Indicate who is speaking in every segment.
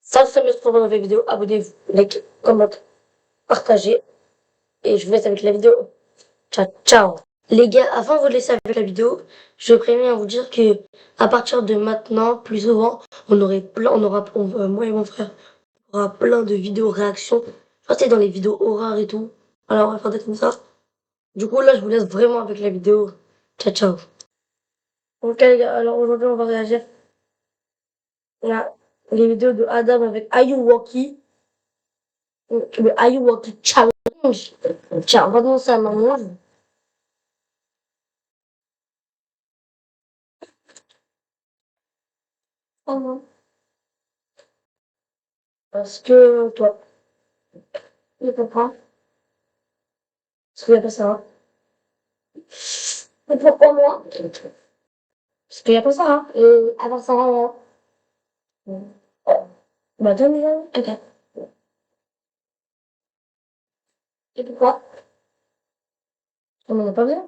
Speaker 1: Ça, c'est pour une nouvelle vidéo. Abonnez-vous, like, commentez, partagez. Et je vous laisse avec la vidéo. Ciao, ciao. Les gars, avant de vous laisser avec la vidéo, je préviens à vous dire que à partir de maintenant, plus souvent, moi et mon frère, on aura plein de vidéos réactions. Je pense que c'est dans les vidéos horreurs et tout. Alors, on va faire des comme ça. Du coup, là, je vous laisse vraiment avec la vidéo. Ciao, ciao. Ok, les gars, alors aujourd'hui, on va réagir à les vidéos de Adam avec Ayuwoki. Le Ayuwoki Challenge. Tiens, on va commencer à maman. Oh non. Parce que toi, tu comprends? Parce qu'il n'y a pas ça. Et pourquoi moi? Parce qu'il n'y a pas ça. Hein. Et avant ça, moi. Bah, donne-le. Ok. Et pourquoi? On n'en a pas besoin.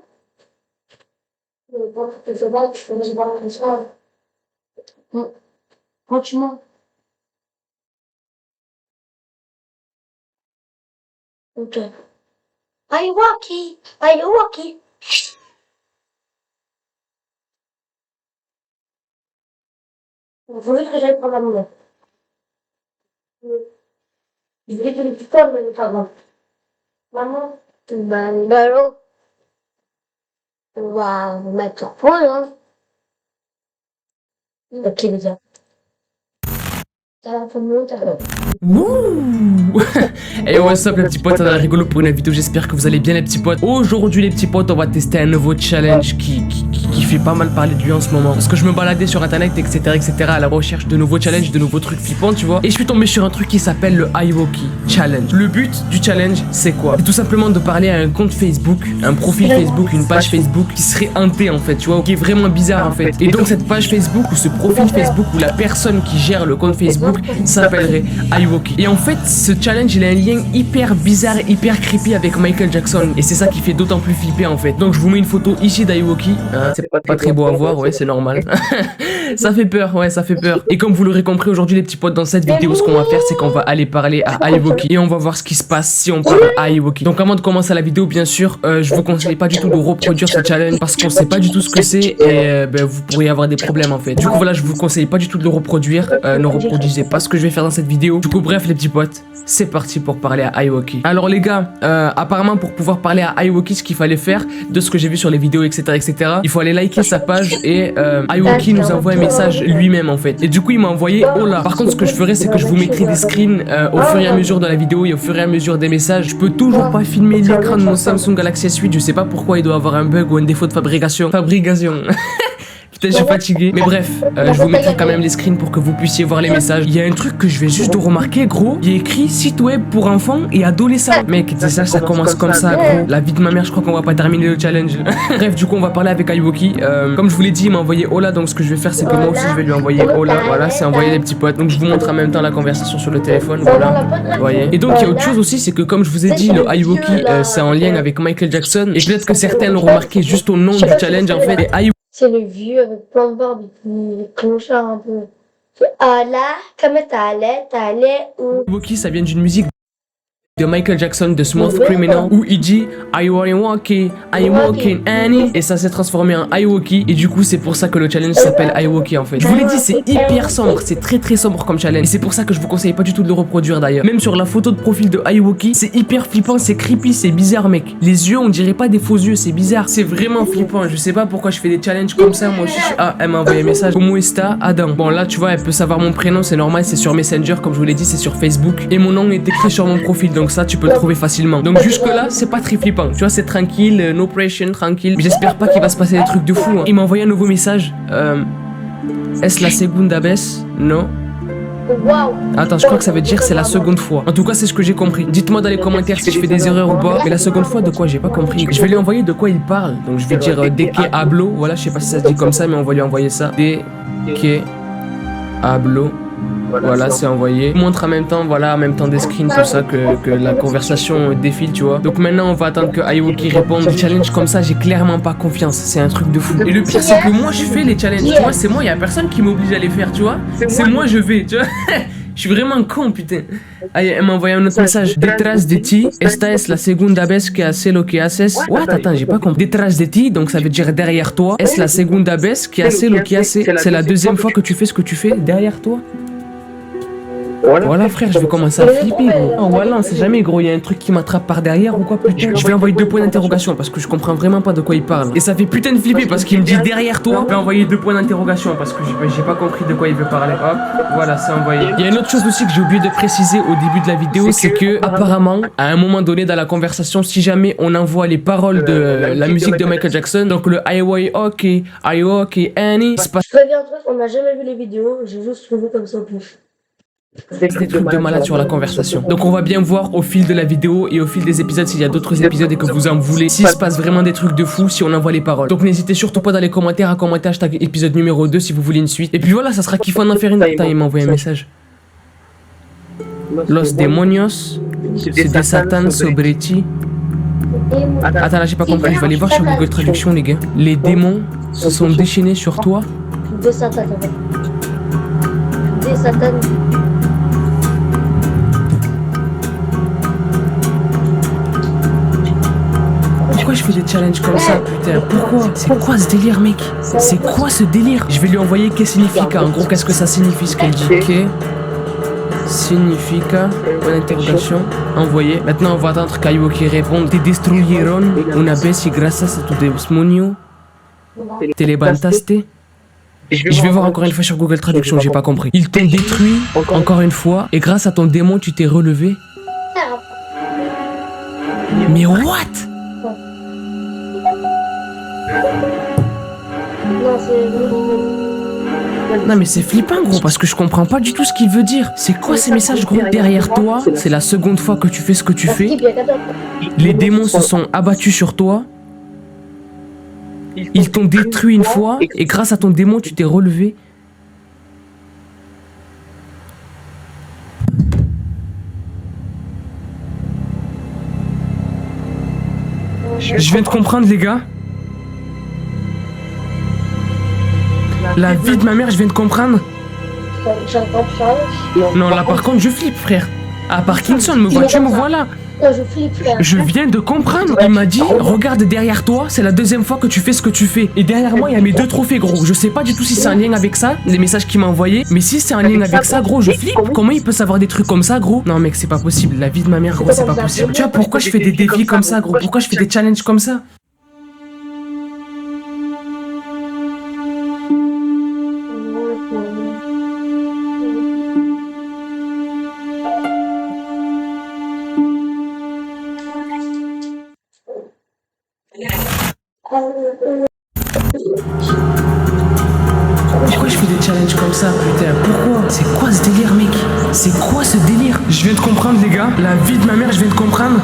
Speaker 1: Franchement. Ok. Ayuwoki. Ayuwoki. Vous voulez que j'aille prendre la monnaie? Je vais te le putain, mais pas grave. Maman, ben, ballot. On va vous mettre sur point, hein. Ok, les gars. Ça va, tout le monde, ça va.
Speaker 2: Wouh. Hey what's up les petits potes, on a rigolo pour une vidéo, j'espère que vous allez bien les petits potes. Aujourd'hui les petits potes, on va tester un nouveau challenge qui fait pas mal parler de lui en ce moment. Parce que je me baladais sur internet etc à la recherche de nouveaux challenges, de nouveaux trucs flippants tu vois. Et je suis tombé sur un truc qui s'appelle le Ayuwoki Challenge. Le but du challenge c'est quoi? C'est tout simplement de parler à un compte Facebook, un profil Facebook, une page Facebook qui serait hanté en fait tu vois, qui est vraiment bizarre en fait. Et donc cette page Facebook ou ce profil Facebook ou la personne qui gère le compte Facebook s'appellerait Ayuwoki. Et en fait ce challenge il a un lien hyper bizarre, hyper creepy avec Michael Jackson. Et c'est ça qui fait d'autant plus flipper en fait. Donc je vous mets une photo ici d'Ayuwoki, hein, c'est pas très beau à voir, ouais c'est normal. Ça fait peur, ouais ça fait peur. Et comme vous l'aurez compris aujourd'hui les petits potes, dans cette vidéo ce qu'on va faire c'est qu'on va aller parler à Ayuwoki et on va voir ce qui se passe si on parle à Ayuwoki. Donc avant de commencer la vidéo bien sûr je vous conseille pas du tout de reproduire ce challenge parce qu'on sait pas du tout ce que c'est et vous pourriez avoir des problèmes en fait. Du coup voilà, je vous conseille pas du tout de le reproduire, ne reproduisez pas ce que je vais faire dans cette vidéo. Du coup bref les petits potes, c'est parti pour parler à Ayuwoki. Alors les gars, apparemment pour pouvoir parler à Ayuwoki, ce qu'il fallait faire, de ce que j'ai vu sur les vidéos etc, il faut aller liker sa page et Ayuwoki nous envoie un message lui-même en fait. Et du coup il m'a envoyé hola. Par contre ce que je ferai c'est que je vous mettrai des screens au fur et à mesure de la vidéo et au fur et à mesure des messages. Je peux toujours pas filmer l'écran de mon Samsung Galaxy S8, je sais pas pourquoi il doit avoir un bug ou un défaut de fabrication. Putain, je suis fatigué. Mais bref, je vous mettrai quand même les screens pour que vous puissiez voir les messages. Il y a un truc que je vais juste remarquer, gros. Il y a écrit site web pour enfants et adolescents. Mec, déjà ça commence comme ça, gros. La vie de ma mère, je crois qu'on va pas terminer le challenge. Bref, du coup, on va parler avec Ayuwoki. Comme je vous l'ai dit, il m'a envoyé hola. Donc, ce que je vais faire, c'est que moi aussi, je vais lui envoyer hola. Voilà, c'est envoyer les petits potes. Donc, je vous montre en même temps la conversation sur le téléphone. Voilà, vous voyez. Et donc, il y a autre chose aussi, c'est que comme je vous ai dit, le Ayuwoki, c'est en lien avec Michael Jackson. Et peut-être que certains l'ont remarqué juste au nom du challenge, en fait. Et
Speaker 1: c'est le vieux avec plein de barbe et puis clochard un peu. Ah là, comment t'allais où?
Speaker 2: Ayuwoki, ça vient d'une musique de Michael Jackson de Smooth Criminal où il dit I walking Annie et ça s'est transformé en Ayuwoki et du coup c'est pour ça que le challenge s'appelle Ayuwoki en fait. Je vous l'ai dit, c'est hyper sombre, c'est très sombre comme challenge et c'est pour ça que je vous conseille pas du tout de le reproduire d'ailleurs. Même sur la photo de profil de Ayuwoki, c'est hyper flippant, c'est creepy, c'est bizarre mec. Les yeux on dirait pas des faux yeux, c'est bizarre, c'est vraiment flippant. Je sais pas pourquoi je fais des challenges comme ça moi aussi. Ah, elle m'a envoyé un message. Como esta Adam. Bon là tu vois elle peut savoir mon prénom, c'est normal, c'est sur Messenger comme je vous l'ai dit, c'est sur Facebook et mon nom est écrit sur mon profil donc ça tu peux le trouver facilement. Donc jusque là c'est pas très flippant, tu vois c'est tranquille, no pressure, tranquille. Mais j'espère pas qu'il va se passer des trucs de fou hein. Il m'a envoyé un nouveau message. Est-ce la segunda vez? Non.
Speaker 1: Wow.
Speaker 2: Attends, je crois que ça veut dire c'est la seconde fois. En tout cas, c'est ce que j'ai compris. Dites-moi dans les commentaires si je fais des erreurs ou pas. Mais la seconde fois, de quoi? J'ai pas compris. Je vais lui envoyer de quoi il parle. Donc, je vais dire de que hablo. Voilà, je sais pas si ça se dit comme ça, mais on va lui envoyer ça. De que hablo. Voilà, c'est envoyé. Je montre en même temps, voilà, en même temps des screens, tout ça, que la conversation défile, tu vois. Donc maintenant, on va attendre que Ayuwoki réponde. Les challenges comme ça, j'ai clairement pas confiance. C'est un truc de fou. Et le pire, c'est que moi, je fais les challenges, tu vois. C'est moi, y a personne qui m'oblige à les faire, tu vois. C'est moi, je vais, tu vois. Je suis vraiment con, putain. Ah, elle m'a envoyé un autre message. Detrás de ti, esta es la segunda vez que haces lo que haces. What? Attends, j'ai pas compris. Detrás de ti, donc ça veut dire derrière toi. Es la segunda vez que haces lo que haces. C'est la deuxième fois que tu fais ce que tu fais derrière toi. Voilà frère, je vais commencer à flipper gros. Oh voilà, on sait jamais gros, il y a un truc qui m'attrape par derrière ou quoi putain. Je vais envoyer 2 points d'interrogation parce que je comprends vraiment pas de quoi il parle. Et ça fait putain de flipper parce qu'il me dit derrière toi. Je vais envoyer 2 points d'interrogation parce que j'ai pas compris de quoi il veut parler. Hop, voilà, c'est envoyé. Il y a une autre chose aussi que j'ai oublié de préciser au début de la vidéo, c'est que apparemment, à un moment donné dans la conversation, si jamais on envoie les paroles de la musique de Michael Jackson, donc le I was okay, I was okay, Annie, c'est pas...
Speaker 1: Je préviens un truc, on n'a jamais vu les vidéos, j'ai juste trouvé comme ça au plus.
Speaker 2: Des trucs de malade sur la conversation. Donc on va bien voir au fil de la vidéo et au fil des épisodes s'il y a d'autres épisodes et que vous en voulez, s'il se passe vraiment des trucs de fou, si on envoie les paroles. Donc n'hésitez surtout pas dans les commentaires à commenter hashtag épisode numéro 2 si vous voulez une suite. Et puis voilà, ça sera kiffant d'en faire une. Putain, il m'a envoyé un message. Los demonios se desatan sobre ti. Attends, là j'ai pas compris, je vais aller voir sur Google Traduction les gars. Les démons se sont déchaînés sur toi.
Speaker 1: Des satanes. Des satanes.
Speaker 2: Pourquoi je fais des challenges comme ça, putain? Pourquoi? C'est quoi ce délire, mec? C'est quoi ce délire? Je vais lui envoyer que significa. En gros, qu'est-ce que ça signifie ce qu'elle dit? Que significa, point d'interrogation, envoyé. Maintenant, on va attendre qu'Ayuoki réponde. Te destruyeron una vez y gracias a tu demonio te levantaste. Je vais voir encore une fois sur Google Traduction, j'ai pas compris. Ils t'ont détruit encore une fois et grâce à ton démon, tu t'es relevé. Mais what? Non mais c'est flippant gros parce que je comprends pas du tout ce qu'il veut dire. C'est quoi ces messages gros? Derrière toi, c'est la seconde fois que tu fais ce que tu fais. Les démons se sont abattus sur toi. Ils t'ont détruit une fois et grâce à ton démon tu t'es relevé. Je viens de comprendre les gars. La vie de ma mère, je viens de comprendre. Non, là par contre, je flippe, frère. À Parkinson, me vois-tu, me voilà.
Speaker 1: Je flippe, frère.
Speaker 2: Je viens de comprendre. Il m'a dit, regarde derrière toi, c'est la deuxième fois que tu fais ce que tu fais. Et derrière moi, il y a mes 2 trophées, gros. Je sais pas du tout si c'est en lien avec ça, les messages qu'il m'a envoyés. Mais si c'est en lien avec ça, gros, je flippe. Comment il peut savoir des trucs comme ça, gros? Non, mec, c'est pas possible. La vie de ma mère, gros, c'est pas possible. Tu vois pourquoi je fais des défis comme ça, gros? Pourquoi je fais des challenges comme ça? Pourquoi je fais des challenges comme ça, putain? Pourquoi? C'est quoi ce délire, mec? C'est quoi ce délire? Je viens de comprendre, les gars. La vie de ma mère, je viens de comprendre.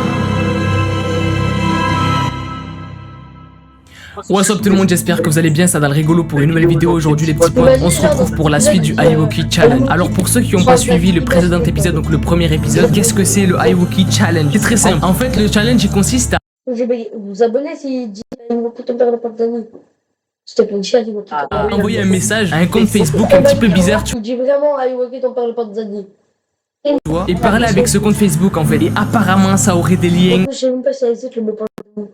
Speaker 2: What's up tout le monde, j'espère que vous allez bien, ça dans le rigolo pour une nouvelle vidéo aujourd'hui les petits potes. On se retrouve pour la suite du Ayuoki Challenge. Alors pour ceux qui n'ont pas suivi le précédent épisode, donc le premier épisode, qu'est-ce que c'est le Ayuoki Challenge? C'est très simple. En fait le challenge il consiste à...
Speaker 1: Vous abonnez si dit Ayuoki ton père n'a pas de d'amis. S'il te plaît, dis Ayuoki.
Speaker 2: envoyer un message à un compte Facebook un petit peu bizarre, tu
Speaker 1: Tu dis vraiment Ayuoki ton père n'a pas de d'amis.
Speaker 2: vois, et parler avec ce compte Facebook en fait. Et apparemment ça aurait des liens
Speaker 1: Je sais même pas si ça existe le mot pas de d'amis.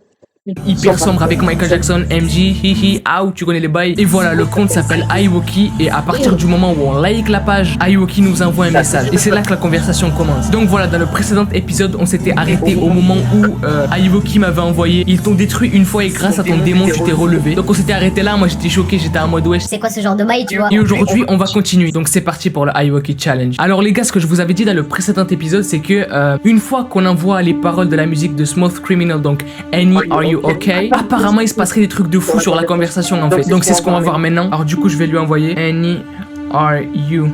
Speaker 2: hyper sombre avec Michael Jackson, MJ, hihi, out, tu connais les bails. Et voilà, le compte s'appelle Ayuoki et à partir du moment où on like la page, Ayuoki nous envoie un message. Et c'est là que la conversation commence. Donc voilà, dans le précédent épisode, on s'était arrêté au moment où Ayuoki m'avait envoyé. Ils t'ont détruit une fois et grâce à ton démon, tu t'es relevé. Donc on s'était arrêté là, moi j'étais choqué, j'étais en mode wesh.
Speaker 3: C'est quoi ce genre de maille, tu vois?
Speaker 2: Et aujourd'hui, on va continuer. Donc c'est parti pour le Ayuoki Challenge. Alors les gars, ce que je vous avais dit dans le précédent épisode, c'est que une fois qu'on envoie les paroles de la musique de Smooth Criminal, donc Annie, are you okay? Apparemment, il se passerait des trucs de fou sur la conversation en fait. Donc c'est ce qu'on va voir maintenant. Alors du coup, je vais lui envoyer Annie, are you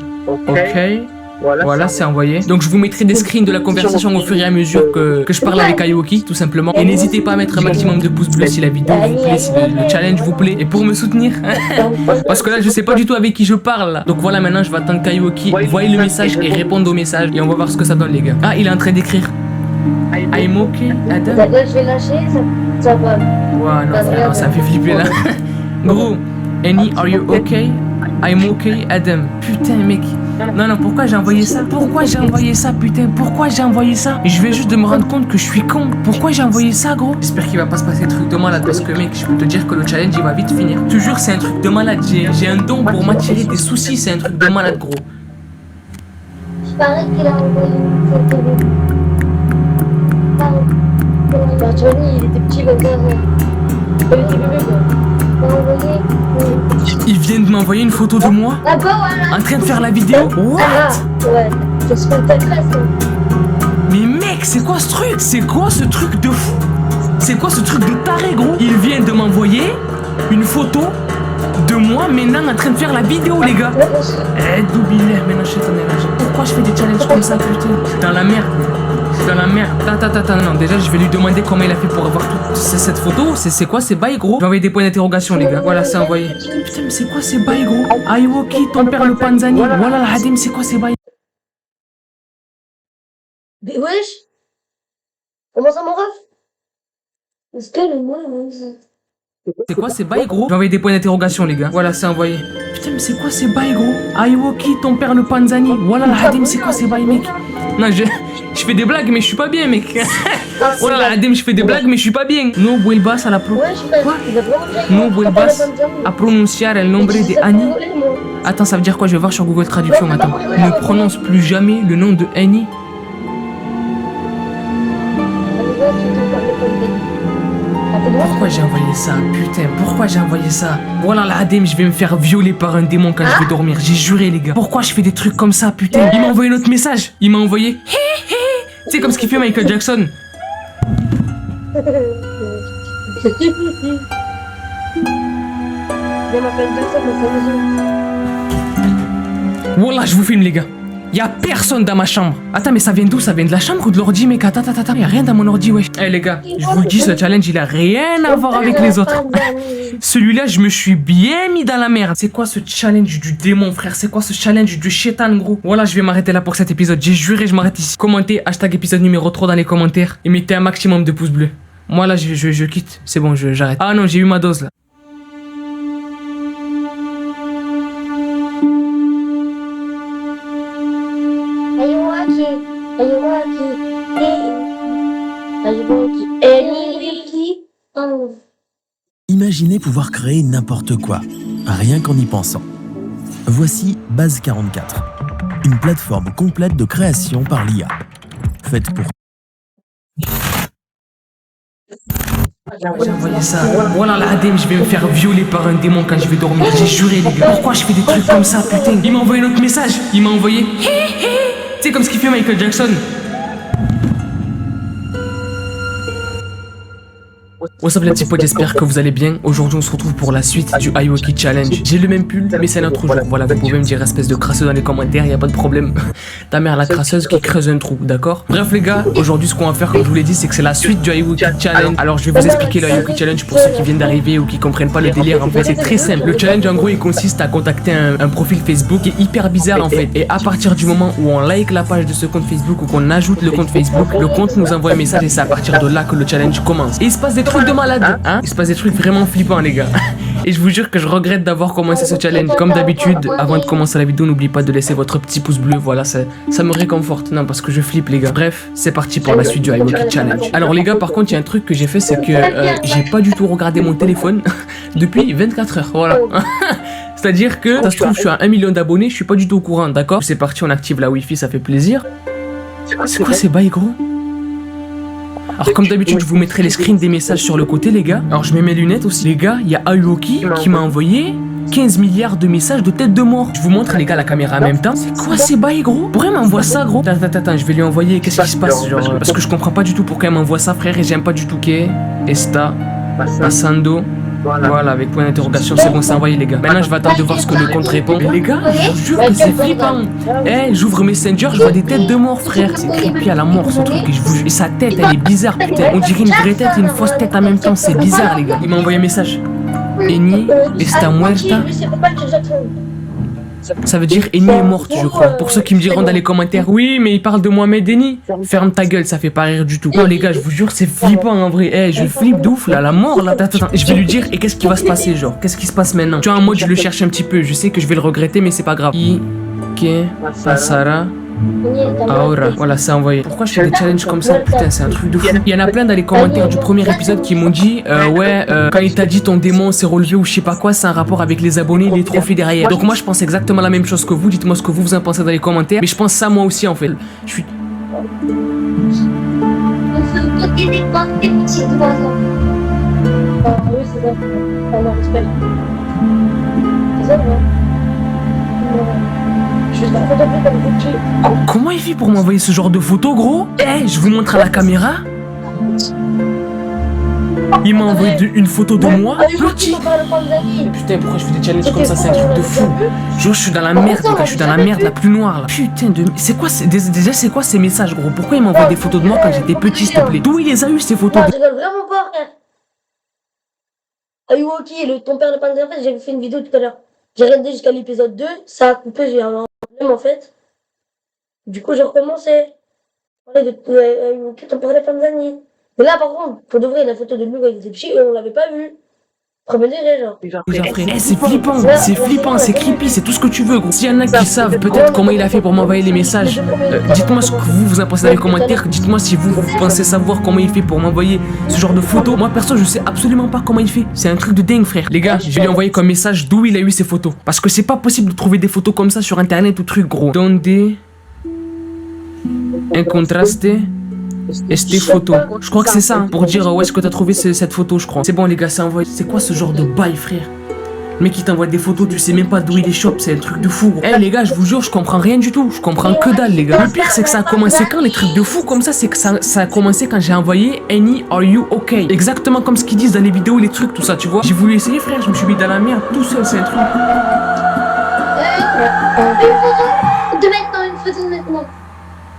Speaker 2: okay? Voilà, c'est envoyé. Donc je vous mettrai des screens de la conversation au fur et à mesure que je parle avec Ayuoki, tout simplement. Et n'hésitez pas à mettre un maximum de pouces bleus si la vidéo vous plaît, si le challenge vous plaît. Et pour me soutenir, parce que là je sais pas du tout avec qui je parle là. Donc voilà, maintenant je vais attendre qu'Ayuoki voie le message et réponde au message. Et on va voir ce que ça donne les gars. Ah, il est en train d'écrire I'm okay, Adam.
Speaker 1: Là, je vais lâcher, ça va.
Speaker 2: Ouais, non, frère, ça me fait flipper là. Gros, Annie, are you okay? I'm okay, Adam. Putain, mec. Non, non, pourquoi j'ai envoyé ça? Pourquoi j'ai envoyé ça, putain? Pourquoi j'ai envoyé ça? Et je viens juste de me rendre compte que je suis con. Pourquoi j'ai envoyé ça, gros? J'espère qu'il va pas se passer des trucs de malade parce que, mec, je peux te dire que le challenge, il va vite finir. Toujours, c'est un truc de malade. J'ai un don pour m'attirer des soucis, c'est un truc de malade, gros.
Speaker 1: Il paraît qu'il a envoyé cette télé. Bah, tu vois, il était petit comme ça. Il était bébé, quoi. Il a envoyé.
Speaker 2: Ils viennent de m'envoyer une photo de moi
Speaker 1: Là-bas, voilà.
Speaker 2: en train de faire la vidéo. What?
Speaker 1: Ah, ouais. C'est ce qu'on t'a fait, ça.
Speaker 2: Mais mec, c'est quoi ce truc? C'est quoi ce truc de fou? C'est quoi ce truc de taré, gros? Ils viennent de m'envoyer une photo de moi maintenant en train de faire la vidéo, les gars. Eh, doubilé, maintenant je suis ton énergie. Pourquoi je fais des challenges comme ça, putain? Je suis dans la merde. Je suis dans la merde. Attends, non, déjà je vais lui demander comment il a fait pour avoir toute cette photo. C'est quoi ces bails, gros? Je vais envoyer des points d'interrogation, les gars. Voilà, c'est envoyé. Putain, mais c'est quoi ces bails, gros? Aiwoki, ton père le Panzani. Voilà, la Hadim, c'est quoi ces bails?
Speaker 1: Mais wesh. Comment ça, mon ref? Est-ce que le moi,
Speaker 2: C'est quoi ces bails, gros? Je vais envoyer des points d'interrogation, les gars. Voilà, c'est envoyé. Putain, mais c'est quoi ces bails, gros? Aiwoki, ton père le Panzani. Voilà, la Hadim, c'est quoi ces bails, mec? Non, je fais des blagues, mais je suis pas bien, mec. Voilà, la Hadim, je fais des blagues, mais je suis pas bien. No vuelvas a la pro.
Speaker 1: Wesh,
Speaker 2: Quoi?
Speaker 1: il a vraiment bien.
Speaker 2: No vuelvas a pronunciar el nombre de Annie. Attends, ça veut dire quoi? Je vais voir sur Google Traduction, attends. Ne prononce plus jamais le nom de Annie. Pourquoi j'ai envoyé ça? Putain, pourquoi j'ai envoyé ça? Voilà, la Hadim, je vais me faire violer par un démon quand je vais dormir. J'ai juré, les gars. Pourquoi je fais des trucs comme ça, putain? Il m'a envoyé notre message. Il m'a envoyé. Tu sais, comme ce qu'il fait Michael Jackson. Voilà, je vous filme, les gars. Y'a personne dans ma chambre. Attends, mais ça vient d'où? Ça vient de la chambre ou de l'ordi, mec? Attends, y'a rien dans mon ordi, wesh. Eh les gars, je vous le dis, ce challenge, il a rien à voir avec les autres. Celui-là, je me suis bien mis dans la merde. C'est quoi ce challenge du démon, frère? C'est quoi ce challenge du chétan, gros? Voilà, je vais m'arrêter là pour cet épisode. J'ai juré, je m'arrête ici. Commentez, hashtag épisode numéro 3 dans les commentaires. Et mettez un maximum de pouces bleus. Moi, là, je quitte. C'est bon, j'arrête. Ah non, j'ai eu ma dose, là.
Speaker 3: Imaginez pouvoir créer n'importe quoi, rien qu'en y pensant. Voici Base 44, une plateforme complète de création par l'IA. Faite pour...
Speaker 2: J'ai envoyé ça. Voilà, la Hadim, je vais me faire violer par un démon quand je vais dormir. J'ai juré, les gars. Pourquoi je fais des trucs comme ça, putain? Il m'a envoyé notre message. Il m'a envoyé. Tu sais, comme ce qu'il fait Michael Jackson. What's up les petits potes, j'espère que vous allez bien. Aujourd'hui on se retrouve pour la suite du Aiwoki Challenge. J'ai le même pull mais c'est un autre jour. Voilà, vous pouvez me dire espèce de crasseux dans les commentaires, y a pas de problème. Ta mère la crasseuse qui creuse un trou, d'accord? Bref les gars, aujourd'hui ce qu'on va faire comme je vous l'ai dit c'est que c'est la suite du Aiwoki Challenge. Alors je vais vous expliquer le Aiwoki Challenge pour ceux qui viennent d'arriver ou qui comprennent pas le délire. En fait c'est très simple. Le challenge en gros il consiste à contacter un profil Facebook qui est hyper bizarre en fait. Et à partir du moment où on like la page de ce compte Facebook ou qu'on ajoute le compte Facebook, le compte nous envoie un message et c'est à partir de là que le challenge commence. Et il se passe des trucs de malade, hein? Il se passe des trucs vraiment flippants les gars. Et je vous jure que je regrette d'avoir commencé ce challenge. Comme d'habitude, avant de commencer la vidéo, n'oubliez pas de laisser votre petit pouce bleu. Voilà, ça me réconforte. Non, parce que je flippe les gars. Bref, c'est parti pour la suite du Aiwoki Challenge. Alors les gars, par contre, il y a un truc que j'ai fait, c'est que j'ai pas du tout regardé mon téléphone depuis 24 heures. Voilà. C'est-à-dire que, ça se trouve, je suis à 1 million d'abonnés, je suis pas du tout au courant, d'accord? C'est parti, on active la Wi-Fi, ça fait plaisir. C'est quoi ces bails, gros? Alors comme d'habitude je vous mettrai les screens des messages sur le côté les gars. Alors je mets mes lunettes aussi. Les gars, il y a Aiwoki qui m'a envoyé 15 milliards de messages de tête de mort. Je vous montre les gars la caméra en même temps. C'est quoi ces bails gros? Pourquoi il m'envoie ça gros? Attends, je vais lui envoyer. Qu'est-ce qui se passe genre parce que je comprends pas du tout pourquoi il m'envoie ça frère et j'aime pas du tout. Esta Passando. Voilà, avec point d'interrogation, c'est bon, c'est envoyé les gars. Maintenant je vais attendre de voir ce que le compte répond. Mais les gars, je vous jure que c'est flippant. Eh, j'ouvre Messenger, je vois des têtes de mort frère. C'est creepy à la mort ce truc. Et je vous jure, et sa tête elle est bizarre putain. On dirait une vraie tête et une fausse tête en même temps. C'est bizarre les gars. Il m'a envoyé un message. Eni está muerta. Ça veut dire Eni est morte, je crois. Pour ceux qui me diront dans les commentaires, oui, mais il parle de Mohamed Eni. Ferme ta gueule, ça fait pas rire du tout. Non, les gars, je vous jure, c'est flippant en vrai. Eh, je flippe de ouf là, la mort là. Attends, je vais lui dire, et qu'est-ce qui va se passer, genre? Qu'est-ce qui se passe maintenant? Tu vois, en mode, je le cherche un petit peu. Je sais que je vais le regretter, mais c'est pas grave. Que Sarah Aura. Voilà, c'est envoyé. Pourquoi je fais des challenges comme ça? Putain, c'est un truc de fou. Il y en a plein dans les commentaires du premier épisode qui m'ont dit quand il t'a dit ton démon s'est relevé ou je sais pas quoi, c'est un rapport avec les abonnés, les trophées derrière. Donc moi je pense exactement la même chose que vous. Dites-moi ce que vous en pensez dans les commentaires. Mais je pense ça moi aussi en fait. Je suis... Comment il fait pour m'envoyer ce genre de photo, gros? Eh, je vous montre à la caméra. Il m'a envoyé une photo de moi, petit. Putain, pourquoi je fais des challenges comme ça? C'est un truc de fou. Je suis dans la merde, les gars, je suis dans la merde la plus noire là. Putain de... C'est quoi, déjà c'est quoi ces messages, gros? Pourquoi il m'envoie des photos de moi quand j'étais petit, s'il te plaît? D'où il les a eu ces photos?
Speaker 1: Je rigole vraiment pas, frère. Ayuwoki, ton père le panda, en fait, j'avais fait une vidéo tout à l'heure. J'ai regardé jusqu'à l'épisode 2, ça a coupé, j'ai un problème en fait. Du coup, j'ai recommencé. Parler de Ayuwoki, ton père le panda. Mais là, par contre, pour de vrai, la photo de lui quand il était petit, on l'avait pas vu. Premier degré, genre.
Speaker 2: Eh, c'est flippant, c'est creepy, c'est tout ce que tu veux, gros. S'il y en a qui savent peut-être comment il a fait pour m'envoyer les messages, dites-moi ce que vous en pensez dans les commentaires. Dites-moi si vous pensez savoir comment il fait pour m'envoyer ce genre de photos. Moi, perso, je sais absolument pas comment il fait. C'est un truc de dingue, frère. Les gars, je vais lui envoyer comme message d'où il a eu ces photos. Parce que c'est pas possible de trouver des photos comme ça sur internet ou truc, gros. Donde un contraste. Este photo. Je crois que c'est ça, hein, pour dire où est-ce que t'as trouvé cette photo, je crois. C'est bon, les gars, c'est envoyé. C'est quoi ce genre de bail, frère? Le mec, il t'envoie des photos, tu sais même pas d'où il les chope, c'est un truc de fou. Eh, les gars, je vous jure, je comprends rien du tout. Je comprends que dalle, les gars. Le pire, c'est que ça a commencé quand les trucs de fou comme ça, c'est que ça a commencé quand j'ai envoyé Annie, are you okay? Exactement comme ce qu'ils disent dans les vidéos, les trucs, tout ça, tu vois. J'ai voulu essayer, frère, je me suis mis dans la merde tout seul, c'est un truc.
Speaker 1: De maintenant, une photo de maintenant.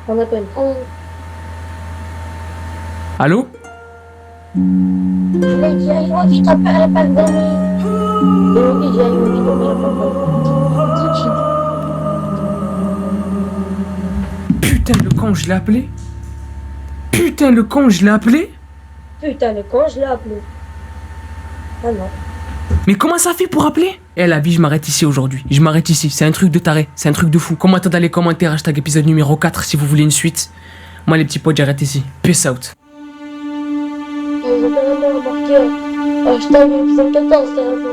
Speaker 1: On appelle.
Speaker 2: Allô?
Speaker 1: Je l'ai dit à Ayuwoki, ton père le panda. Ayuwoki, j'ai Ayuwoki, ton père le panda.
Speaker 2: Putain, le con, je l'ai appelé? Putain, le con, je l'ai appelé?
Speaker 1: Putain, le con, je l'ai appelé. Ah non.
Speaker 2: Mais comment ça fait pour appeler? Eh la vie, je m'arrête ici aujourd'hui. Je m'arrête ici, c'est un truc de taré, c'est un truc de fou. Commentez dans les commentaires, hashtag épisode numéro 4 si vous voulez une suite. Moi les petits potes, j'arrête ici. Peace out.
Speaker 1: J'ai vraiment remarqué. Hashtag épisode 14, c'est un peu.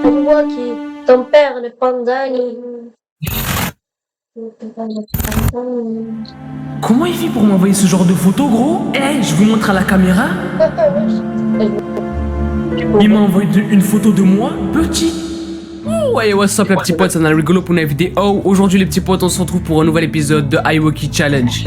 Speaker 1: Ayuwoki, ton père le panda.
Speaker 2: Comment il fait pour m'envoyer ce genre de photos, gros? Eh, je vous montre à la caméra. Il m'a envoyé une photo de moi, petit. Ouais, what's up les petits potes, c'est un rigolo pour une vidéo. Aujourd'hui les petits potes, on se retrouve pour un nouvel épisode de Ayuwoki Challenge.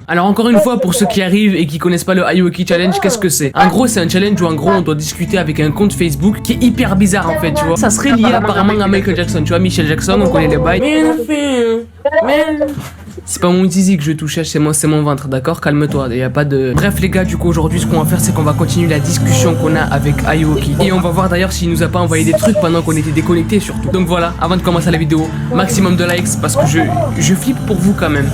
Speaker 2: Alors encore une fois, pour ceux qui arrivent et qui connaissent pas le Ayuwoki Challenge, qu'est-ce que c'est? En gros, c'est un challenge où en gros on doit discuter avec un compte Facebook qui est hyper bizarre en fait, tu vois. Ça serait lié apparemment à Michael Jackson, tu vois, Michael Jackson, on connaît les bails. C'est pas mon zizi que je touche, c'est mon ventre, d'accord? Calme-toi, y a pas de... Bref les gars, du coup aujourd'hui ce qu'on va faire c'est qu'on va continuer la discussion qu'on a avec Ayuwoki. Et on va voir d'ailleurs s'il nous a pas envoyé des trucs pendant qu'on était déconnectés surtout. Donc voilà, avant de commencer la vidéo, maximum de likes parce que je flippe pour vous quand même.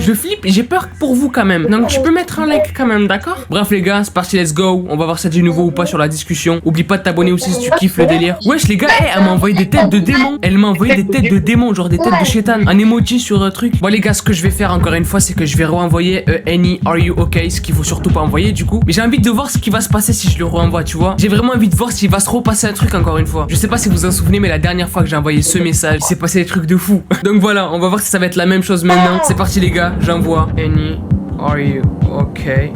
Speaker 2: Je flippe, j'ai peur pour vous quand même. Donc tu peux mettre un like quand même, d'accord? Bref les gars, c'est parti, let's go. On va voir si c'est du nouveau ou pas sur la discussion. Oublie pas de t'abonner aussi si tu kiffes le délire. Wesh les gars, elle m'a envoyé des têtes de démons. Elle m'a envoyé des têtes de démons, genre des têtes de chétan. Un emoji sur un truc. Bon les gars, ce que je vais faire encore une fois, c'est que je vais renvoyer Annie, are you okay? Ce qu'il faut surtout pas envoyer du coup. Mais j'ai envie de voir ce qui va se passer si je le renvoie, tu vois. J'ai vraiment envie de voir s'il va se repasser un truc encore une fois. Je sais pas si vous en souvenez, mais la dernière fois que j'ai envoyé ce message, il s'est passé des trucs de fou. Donc voilà, on va voir si ça va être la même chose maintenant. C'est parti les gars, j'envoie Annie, are you okay?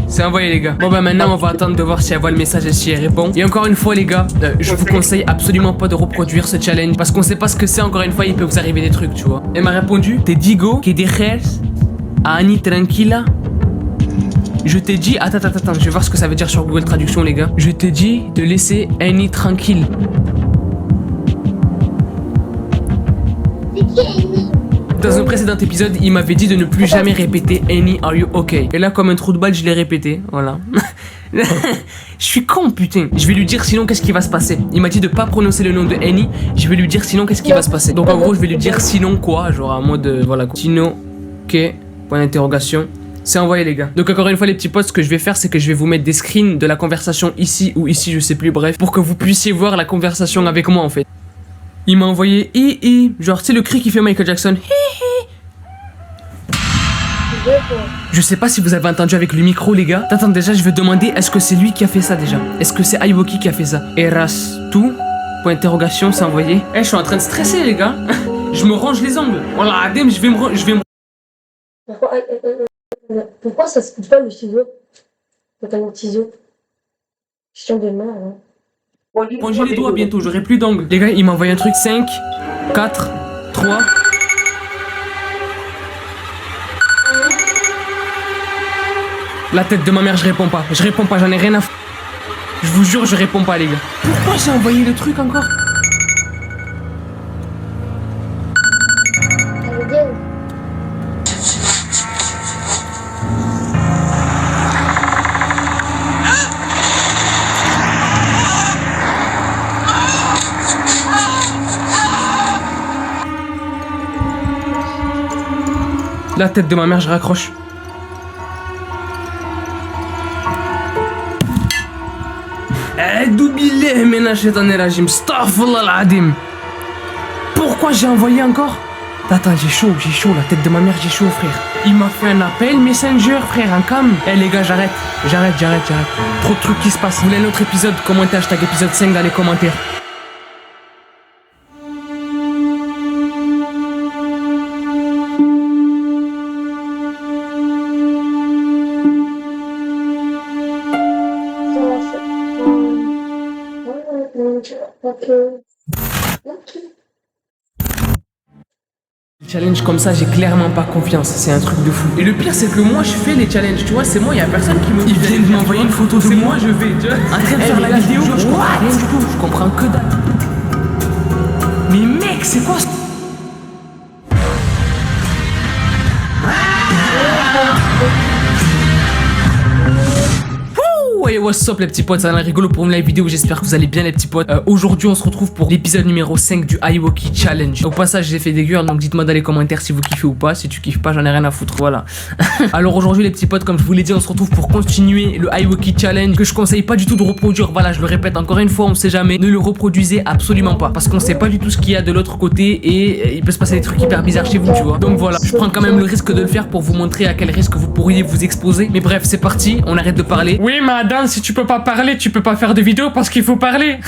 Speaker 2: C'est envoyé les gars. Bon bah maintenant on va attendre de voir si elle voit le message et si elle répond. Et encore une fois les gars, je vous conseille absolument pas de reproduire ce challenge parce qu'on sait pas ce que c'est, encore une fois il peut vous arriver des trucs, tu vois. Elle m'a répondu, te digo que dejes a Annie tranquila. Je t'ai dit, attends, je vais voir ce que ça veut dire sur Google Traduction les gars. Je t'ai dit de laisser Annie tranquille. Dans un précédent épisode, il m'avait dit de ne plus jamais répéter Annie, are you okay? Et là, comme un trou de balle, je l'ai répété. Voilà. Je suis con, putain. Je vais lui dire sinon qu'est-ce qui va se passer. Il m'a dit de pas prononcer le nom de Annie. Je vais lui dire sinon qu'est-ce qui va se passer. Donc en gros, je vais lui dire sinon quoi, genre à mode voilà quoi. Sinon que Point d'interrogation. C'est envoyé les gars. Donc encore une fois les petits potes, ce que je vais faire c'est que je vais vous mettre des screens de la conversation ici ou ici, je sais plus, bref, pour que vous puissiez voir la conversation avec moi en fait. Il m'a envoyé genre tu sais le cri qui fait Michael Jackson. Je sais pas si vous avez entendu avec le micro les gars. Attends déjà je vais demander est-ce que c'est lui qui a fait ça déjà. Est-ce que c'est Iwoki qui a fait ça. Eras tout. Point d'interrogation, c'est envoyé. Je suis en train de stresser les gars. Je me range les ongles. Voilà, Adem, je vais me...
Speaker 1: Pourquoi ça se coupe pas le ciseau? T'as un ciseau. Question de main, hein.
Speaker 2: Ranger les doigts bientôt, j'aurai plus d'ongles. Les gars, il m'a envoyé un truc 5, 4, 3. La tête de ma mère, je réponds pas, j'en ai rien à foutre. Je vous jure, je réponds pas les gars. Pourquoi j'ai envoyé le truc encore? La tête de ma mère, je raccroche. Pourquoi j'ai envoyé encore? Attends, j'ai chaud, la tête de ma mère, j'ai chaud frère. Il m'a fait un appel Messenger frère, en cam. Les gars, j'arrête. Trop de trucs qui se passent. Vous voulez un autre épisode? Commentez hashtag épisode 5 dans les commentaires. Challenge comme ça, j'ai clairement pas confiance, c'est un truc de fou. Et le pire, c'est que moi je fais les challenges, tu vois, c'est moi, y a personne qui me. Ils viennent de m'envoyer une photo de moi, je vais, tu vois, en train de faire la vidéo, je comprends rien du tout, je comprends que dalle. Mais mec, c'est quoi ça? Hey, what's up les petits potes, c'est un rigolo pour une live vidéo, j'espère que vous allez bien les petits potes. Aujourd'hui on se retrouve pour l'épisode numéro 5 du Iwoki Challenge. Au passage j'ai fait des gueules, donc dites-moi dans les commentaires si vous kiffez ou pas. Si tu kiffes pas, j'en ai rien à foutre, voilà. Alors aujourd'hui les petits potes, comme je vous l'ai dit, on se retrouve pour continuer le Iwoki Challenge, que je conseille pas du tout de reproduire. Voilà, je le répète encore une fois, on sait jamais, ne le reproduisez absolument pas, parce qu'on sait pas du tout ce qu'il y a de l'autre côté et il peut se passer des trucs hyper bizarres chez vous, tu vois. Donc voilà, je prends quand même le risque de le faire pour vous montrer à quel risque vous pourriez vous exposer. Mais bref, c'est parti, on arrête de parler. Oui madame, si tu peux pas parler, tu peux pas faire de vidéo parce qu'il faut parler.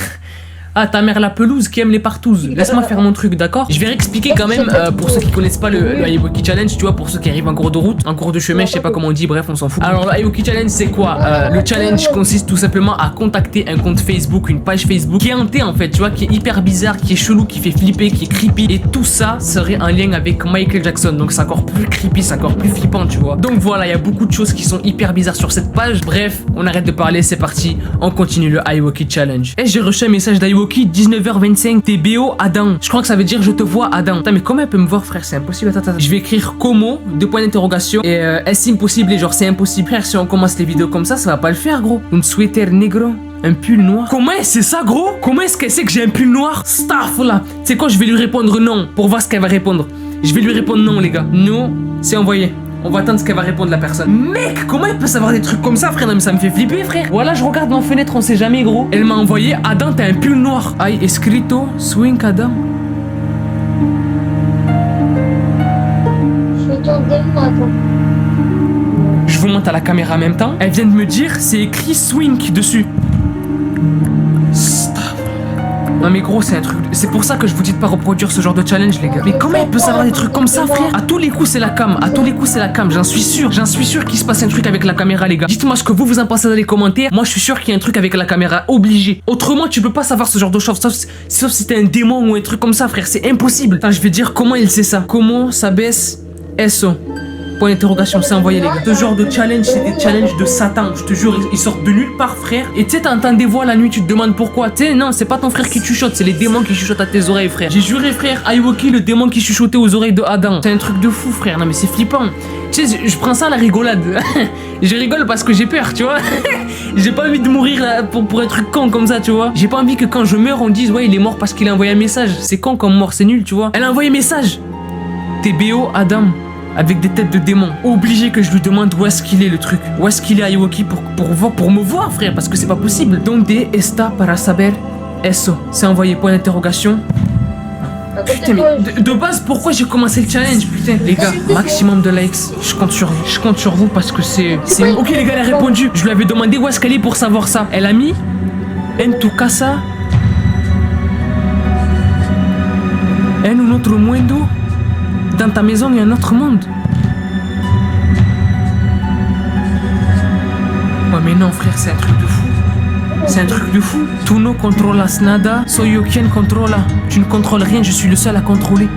Speaker 2: Ah, ta mère la pelouse qui aime les partouzes. Laisse-moi faire mon truc, d'accord? Je vais réexpliquer quand même pour ceux qui connaissent pas le Iwoki Challenge, tu vois, pour ceux qui arrivent en cours de route, en cours de chemin, je sais pas comment on dit, bref, on s'en fout. Alors, le Iwoki Challenge, c'est quoi? Le challenge consiste tout simplement à contacter un compte Facebook, une page Facebook qui est hantée en fait, tu vois, qui est hyper bizarre, qui est chelou, qui fait flipper, qui est creepy. Et tout ça serait en lien avec Michael Jackson. Donc, c'est encore plus creepy, c'est encore plus flippant, tu vois. Donc voilà, il y a beaucoup de choses qui sont hyper bizarres sur cette page. Bref, on arrête de parler, c'est parti, on continue le Iwoki Challenge. Et j'ai reçu un message d'Iwoki, 19h25, TBO Adam. Je crois que ça veut dire je te vois Adam. Attends, mais comment elle peut me voir frère? C'est impossible. Attends. Je vais écrire Como, 2 points d'interrogation. Et est-ce impossible? Et genre c'est impossible. Frère, si on commence les vidéos comme ça va pas le faire gros. Un sweater negro, un pull noir. Comment c'est ça gros? Comment est-ce qu'elle sait que j'ai un pull noir? Staff là. C'est quoi? Je vais lui répondre non pour voir ce qu'elle va répondre. Je vais lui répondre non les gars. Non, c'est envoyé. On va attendre ce qu'elle va répondre la personne. Mec, comment elle peut savoir des trucs comme ça, frère? Non mais ça me fait flipper, frère. Voilà, je regarde ma fenêtre, on sait jamais, gros. Elle m'a envoyé, Adam, t'as un pull noir. Aïe, escrito, swing, Adam.
Speaker 1: Je vais t'en donner, attends.
Speaker 2: Je vous montre à la caméra en même temps. Elle vient de me dire, c'est écrit swing dessus. Stop. Non mais gros, c'est un truc. C'est pour ça que je vous dis de pas reproduire ce genre de challenge, les gars. Mais comment elle peut savoir des trucs comme ça, frère? À tous les coups, c'est la cam. À tous les coups, c'est la cam. J'en suis sûr qu'il se passe un truc avec la caméra, les gars. Dites-moi ce que vous en pensez dans les commentaires. Moi, je suis sûr qu'il y a un truc avec la caméra, obligé. Autrement, tu peux pas savoir ce genre de choses. Sauf si t'es un démon ou un truc comme ça, frère. C'est impossible. Attends, je vais dire comment il sait ça. Comment ça baisse SO? Point d'interrogation, c'est envoyé les gars. Ce genre de challenge, c'est des challenges de Satan. Je te jure, ils sortent de nulle part, frère. Et tu sais, t'entends des voix la nuit, tu te demandes pourquoi. Tu sais, non, c'est pas ton frère qui chuchote, c'est les démons qui chuchotent à tes oreilles, frère. J'ai juré, frère, Iwoki, le démon qui chuchotait aux oreilles de Adam. C'est un truc de fou, frère. Non, mais c'est flippant. Tu sais, je prends ça à la rigolade. Je rigole parce que j'ai peur, tu vois. J'ai pas envie de mourir là, pour un truc con comme ça, tu vois. J'ai pas envie que quand je meurs, on dise, ouais, il est mort parce qu'il a envoyé un message. C'est con comme mort, c'est nul, tu vois. Elle a envoyé un message. TBO, Adam. avec des têtes de démons. Obligé que je lui demande où est-ce qu'il est le truc. Où est-ce qu'il est Ayuwoki pour me voir, frère, parce que c'est pas possible. Donde está para saber eso? C'est envoyé point d'interrogation. Putain, mais de base, pourquoi j'ai commencé le challenge? Putain, les gars, maximum de likes. Je compte sur vous. Je compte sur vous parce que c'est. Ok, les gars, elle a répondu. Je lui avais demandé où est-ce qu'elle est pour savoir ça. Elle a mis en tu casa, en un autre mundo. Dans ta maison, il y a un autre monde. Ouais, mais non, frère, c'est un truc de fou. C'est un truc de fou. Tu no controlas nada, soy yo quien controla. Tu ne contrôles rien, je suis le seul à contrôler.